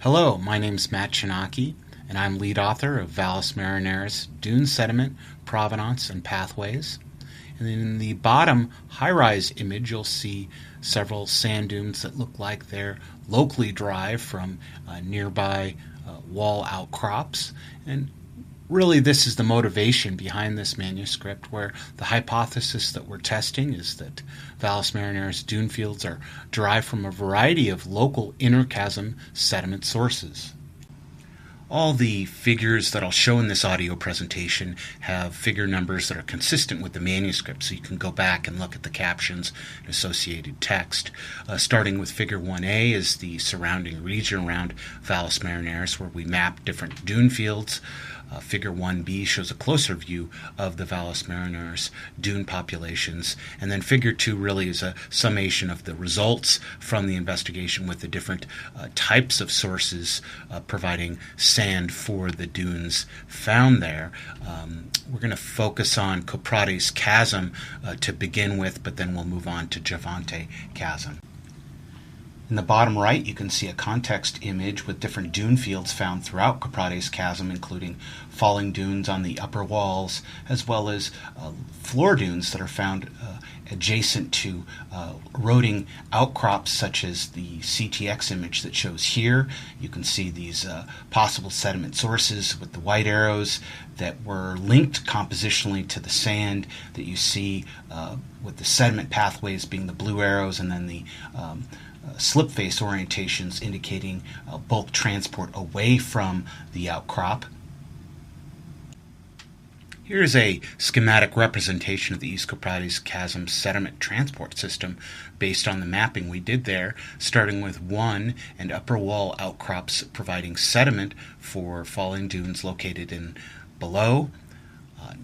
Hello, my name is Matt Chinaki, and I'm lead author of Valles Marineris, Dune Sediment, Provenance, and Pathways. And in the bottom high-rise image, you'll see several sand dunes that look like they're locally derived from nearby wall outcrops. And really, this is the motivation behind this manuscript, where the hypothesis that we're testing is that Valles Marineris dune fields are derived from a variety of local interchasm sediment sources. All the figures that I'll show in this audio presentation have figure numbers that are consistent with the manuscript, so you can go back and look at the captions and associated text. Starting with figure 1A is the surrounding region around Valles Marineris, where we map different dune fields. Figure 1B shows a closer view of the Valles Marineris dune populations, and then figure 2 really is a summation of the results from the investigation with the different types of sources providing sand for the dunes found there. We're going to focus on Coprades Chasm to begin with, but then we'll move on to Javante Chasm. In the bottom right, you can see a context image with different dune fields found throughout Coprades Chasm, including falling dunes on the upper walls, as well as floor dunes that are found adjacent to eroding outcrops, such as the CTX image that shows here. You can see these possible sediment sources with the white arrows that were linked compositionally to the sand that you see, with the sediment pathways being the blue arrows, and then the slip face orientations indicating bulk transport away from the outcrop. Here's a schematic representation of the East Coprades Chasm sediment transport system based on the mapping we did there, starting with 1 and upper wall outcrops providing sediment for falling dunes located in below.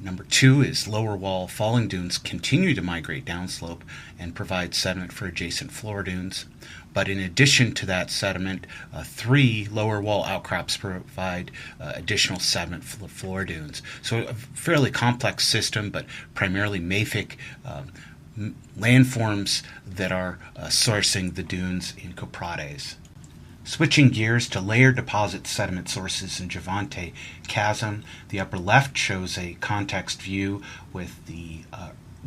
Number 2 is lower wall falling dunes continue to migrate downslope and provide sediment for adjacent floor dunes. But in addition to that sediment, 3 lower wall outcrops provide additional sediment for the floor dunes. So a fairly complex system, but primarily mafic landforms that are sourcing the dunes in Coprades. Switching gears to layered deposit sediment sources in Javante Chasm, the upper left shows a context view with the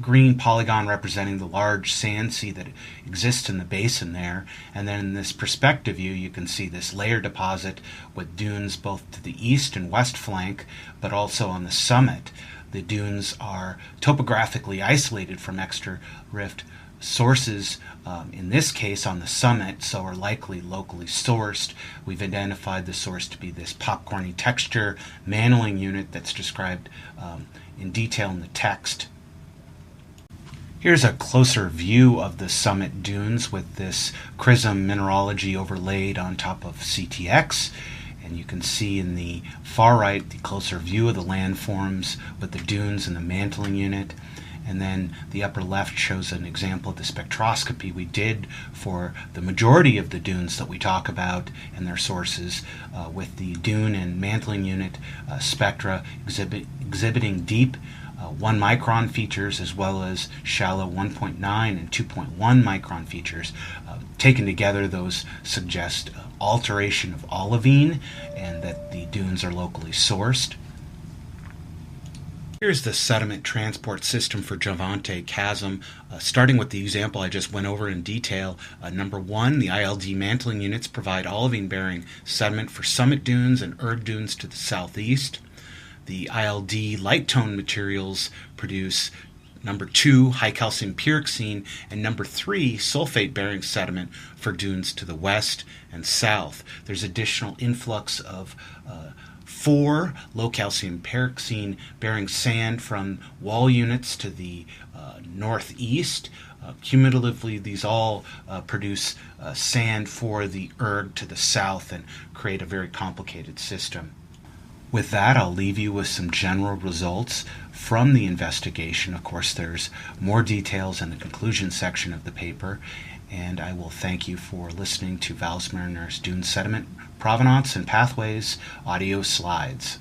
green polygon representing the large sand sea that exists in the basin there. And then in this perspective view, you can see this layer deposit with dunes both to the east and west flank, but also on the summit. The dunes are topographically isolated from extra rift sources, in this case on the summit, so are likely locally sourced. We've identified the source to be this popcorny texture mantling unit that's described in detail in the text. Here's a closer view of the summit dunes with this chrism mineralogy overlaid on top of CTX. And you can see in the far right the closer view of the landforms with the dunes and the mantling unit. And then the upper left shows an example of the spectroscopy we did for the majority of the dunes that we talk about and their sources, with the dune and mantling unit spectra exhibiting deep 1 micron features, as well as shallow 1.9 and 2.1 micron features. Taken together, those suggest alteration of olivine and that the dunes are locally sourced. Here's the sediment transport system for Javante Chasm, starting with the example I just went over in detail. Number 1, the ILD mantling units provide olivine-bearing sediment for summit dunes and erg dunes to the southeast. The ILD light tone materials produce number 2, high calcium pyroxene, and number 3, sulfate-bearing sediment for dunes to the west and south. There's additional influx of 4 low calcium pyroxene bearing sand from wall units to the northeast. Cumulatively, these all produce sand for the erg to the south and create a very complicated system. With that, I'll leave you with some general results from the investigation. Of course, there's more details in the conclusion section of the paper, and I will thank you for listening to Valles Marineris Dune Sediment, Provenance, and Pathways audio slides.